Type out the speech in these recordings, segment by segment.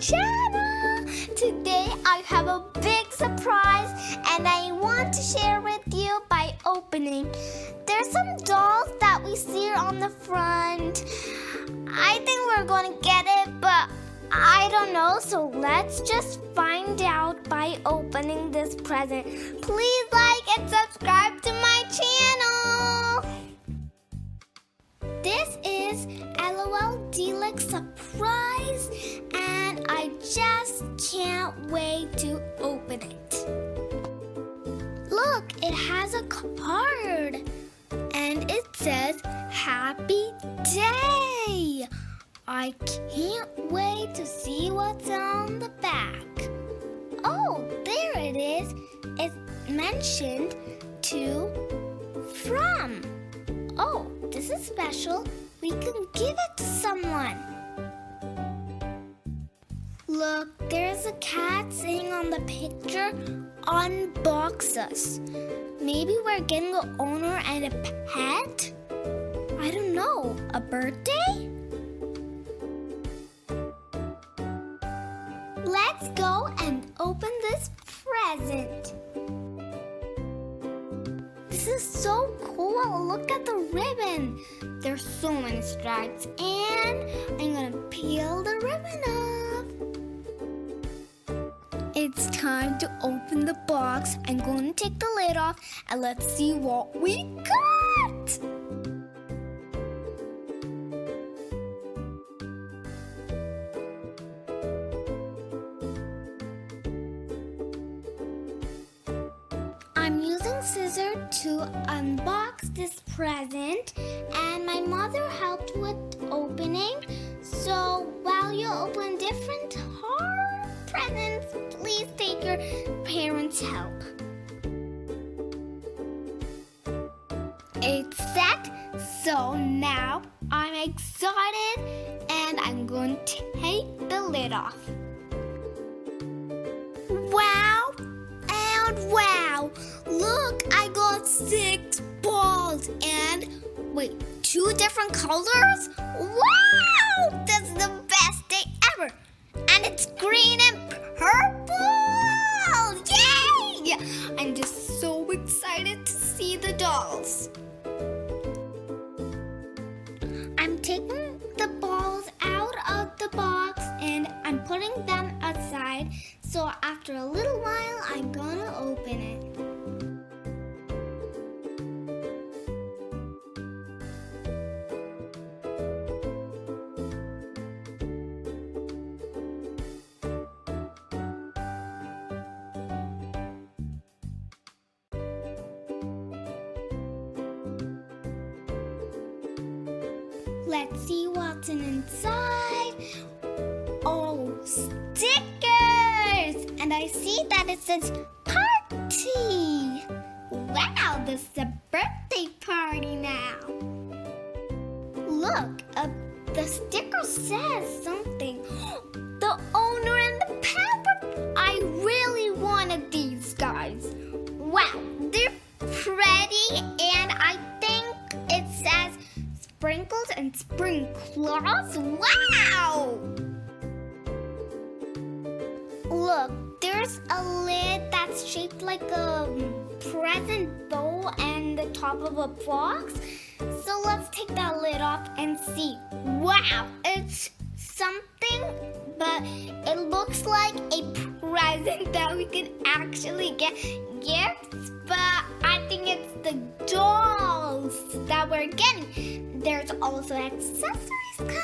channel! Today I have a big surprise and I want to share with you by opening. There's some dolls that we see on the front. I think we're going to get it, but I don't know, so let's just find out by opening this present. Please like and subscribe to my channel! This is LOL Deluxe Surprise, and I just can't wait to open it. Look, it has a card, and it says, Happy Day! I can't wait to see what's on the back. Oh, there it is. It's mentioned to from. Oh, this is special. We can give it to someone. Look, there's a cat sitting on the picture. Unbox us. Maybe we're getting an owner and a pet? I don't know. A birthday? Let's go and open this present. This is so cool. Look at the ribbon. There's so many stripes, and I'm gonna peel the ribbon off. It's time to open the box. I'm going to take the lid off and let's see what we got. I'm using scissors to unbox this present, and my mother helped with opening. So while you open different hard presents, please take your parents' help. It's set, so now I'm excited and I'm going to take the lid off. Wow! And wow! Look, I got 6 balls and, wait, 2 different colors? Wow! That's the best day ever! And it's green and purple! Yay! I'm just so excited to see the dolls. I'm taking the balls out of the box and I'm putting them aside. So after a little while, I'm gonna open it. Let's see what's inside. Oh, stickers! And I see that it says party. Wow, this is a birthday party now. Look, the sticker says something. The owner and the pepper. I really wanted these guys. Wow, they're pretty, and I think it says sprinkles and sprinklers. Wow! Look, there's a lid that's shaped like a present bowl and the top of a box. So let's take that lid off and see. Wow, it's something, but it looks like a present that we can actually get gifts. But I think it's the dolls that we're getting. There's also accessories coming.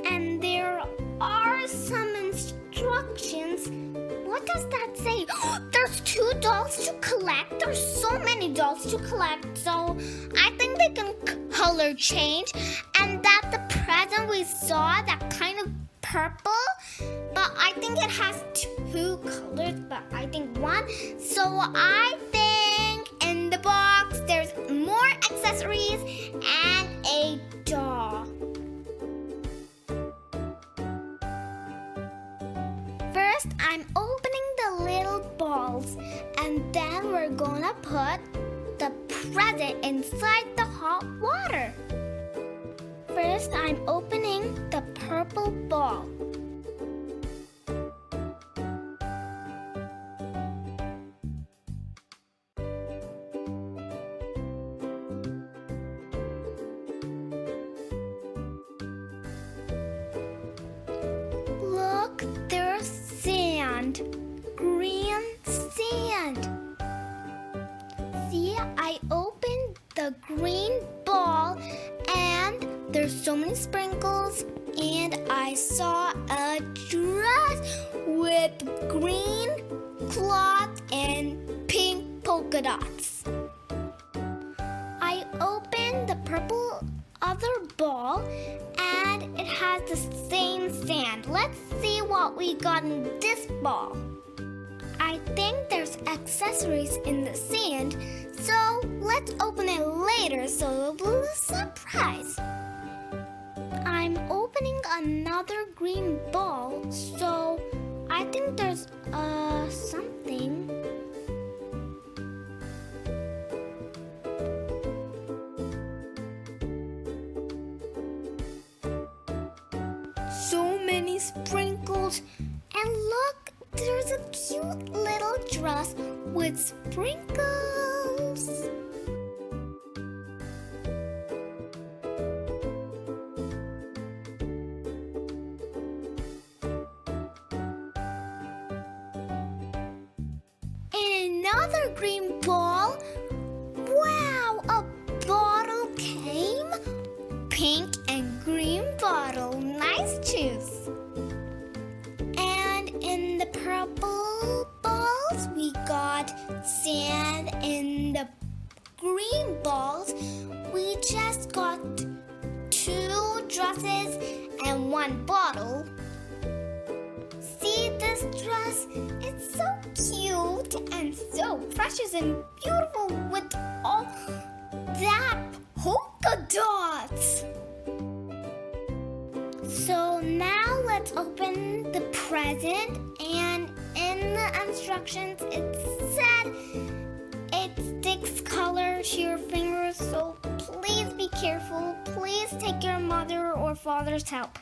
And there are some instructions. What does that say? There's 2 dolls to collect. There's so many dolls to collect. So I think they can color change. And that the present we saw, that kind of purple, but I think it has 2 colors, but I think 1. So I think in the box there's more accessories and a doll. First, I'm opening the little balls, and then we're gonna put the present inside the hot water. First, I'm opening the purple ball. Look, there's sand. Green sand. See, I opened the green ball and there's so many sprinkles, and I saw a dress with green cloth and pink polka dots. I opened the purple other ball and it has the same sand. Let's see what we got in this ball. I think there's accessories in the sand, so let's open it later so it'll be a surprise. I'm opening another green ball, so I think there's something. So many sprinkles, and look, there's a cute little dress with sprinkles. And another green ball. Wow, a bottle came. Pink and green bottle. Nice choice. And in the purple balls, we got sand. In the green balls, we just got 2 dresses and 1 bottle. See this dress? It's so cute and so precious and beautiful with all that polka dots. So now let's open the present, and in the instructions it said it sticks color to your fingers, so please be careful. Please take your mother or father's help.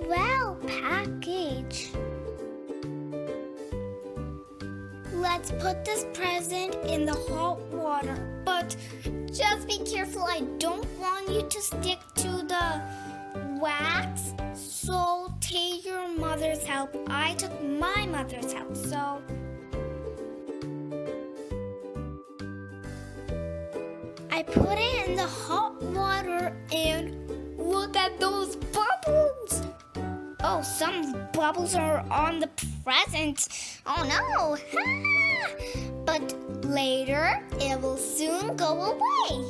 Well package. Let's put this present in the hot water, but just be careful. I don't want you to stick to the wax, so take your mother's help. I took my mother's help, so I put it in the hot water, and look at those bubbles. Oh, some bubbles are on the present. Oh no! But later, it will soon go away.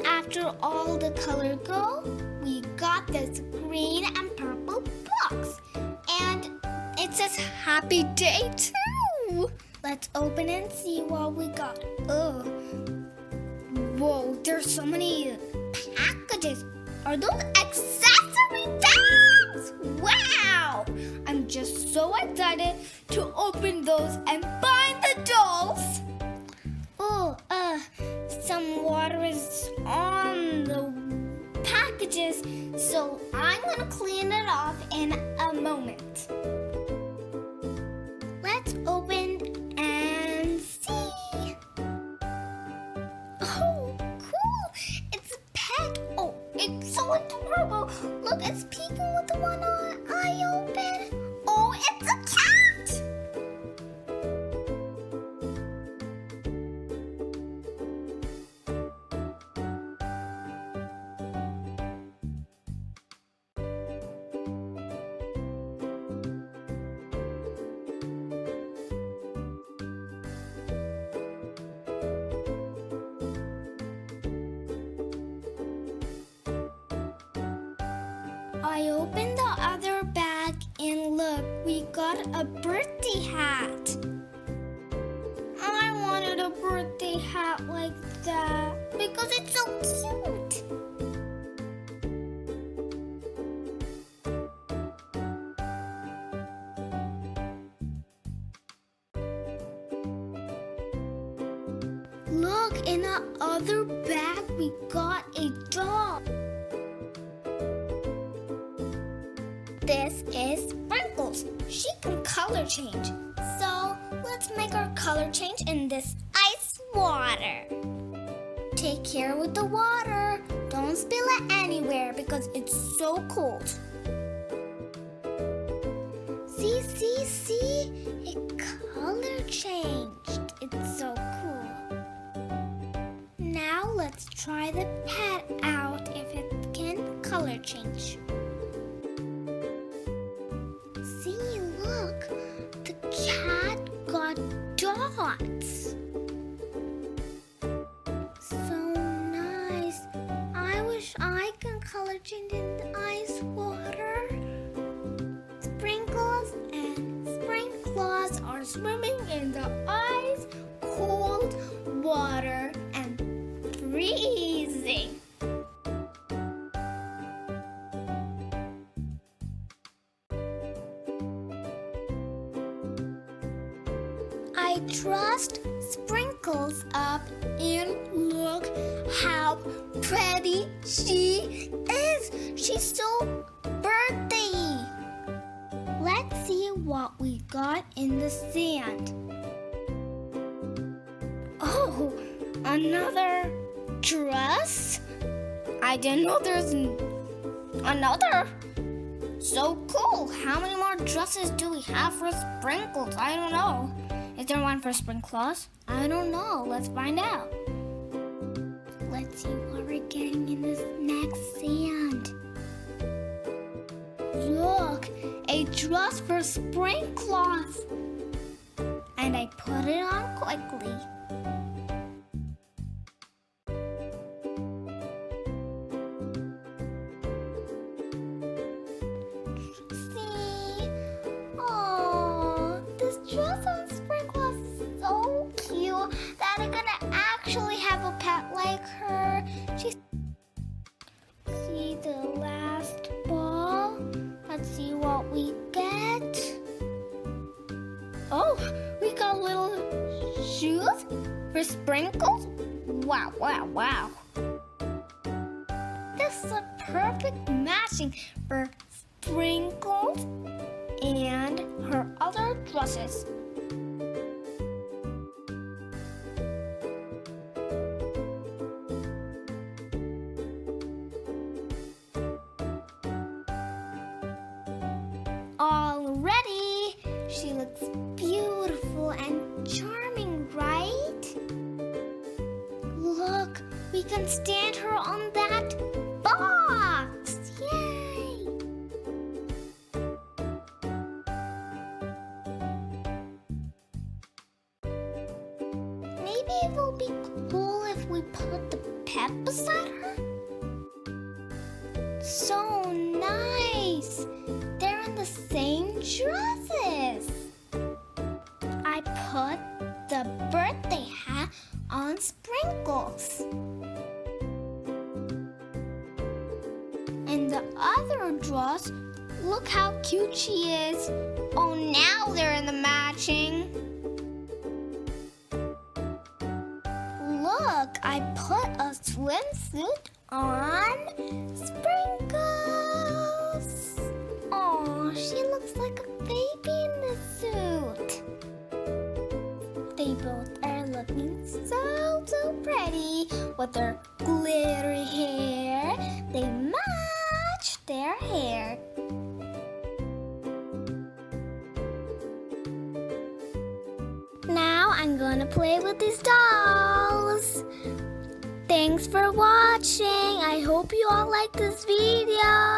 After all the color go, we got this green and purple box. And it says happy day too. Let's open it and see what we got. Oh, whoa, there's so many packages. Are those accessory bags? Wow! I'm just so excited to open those and find the dolls. Oh, some water is on the packages, so I'm gonna clean it off in a moment. Let's open and see. Oh, cool! It's a pet. Oh, it's so adorable. Look, it's peeking with the one eye open. Oh, it's a cat! I opened the other bag and look, we got a birthday hat. I wanted a birthday hat like that because it's so cute. Look, in our other bag, we got a doll. This is Sprinkles. She can color change. So let's make our color change in this ice water. Take care with the water. Don't spill it anywhere because it's so cold. See? It color changed. It's so cool. Now let's try the pet out if it can color change. See, look. The cat got dots. So nice. I wish I can color change in the ice water. Sprinkles and Sprinkles are swimming in the ice, cold water, and freezing. I dressed Sprinkles up and look how pretty she is. She's so birthday. Let's see what we got in the sand. Oh, another dress? I didn't know there's another. So cool. How many more dresses do we have for Sprinkles? I don't know. Is there one for Sprinkles? I don't know. Let's find out. Let's see what we're getting in this next sand. Look, a dress for Sprinkles. And I put it on quickly. See? Oh, this dress on Sprinkles is so cute that I'm gonna actually have a pet like her. See the last ball? Let's see what we get. Oh, we got little shoes for Sprinkles. Wow. This is a perfect matching for Sprinkles and her other dresses. All ready. She looks beautiful and charming, right? Look, we can stand her on that box. Yay! Maybe it will be cool if we put the pet beside her. So nice. They're in the same dresses. I put the birthday hat on Sprinkles. And the other dress, look how cute she is. Oh, now they're in the matching. Look, I put a swimsuit on Sprinkles. Oh, she looks like a baby in the suit. They both are looking so pretty with their glittery hair. They match their hair. Now I'm gonna play with these dolls. Thanks for watching. I hope you all like this video.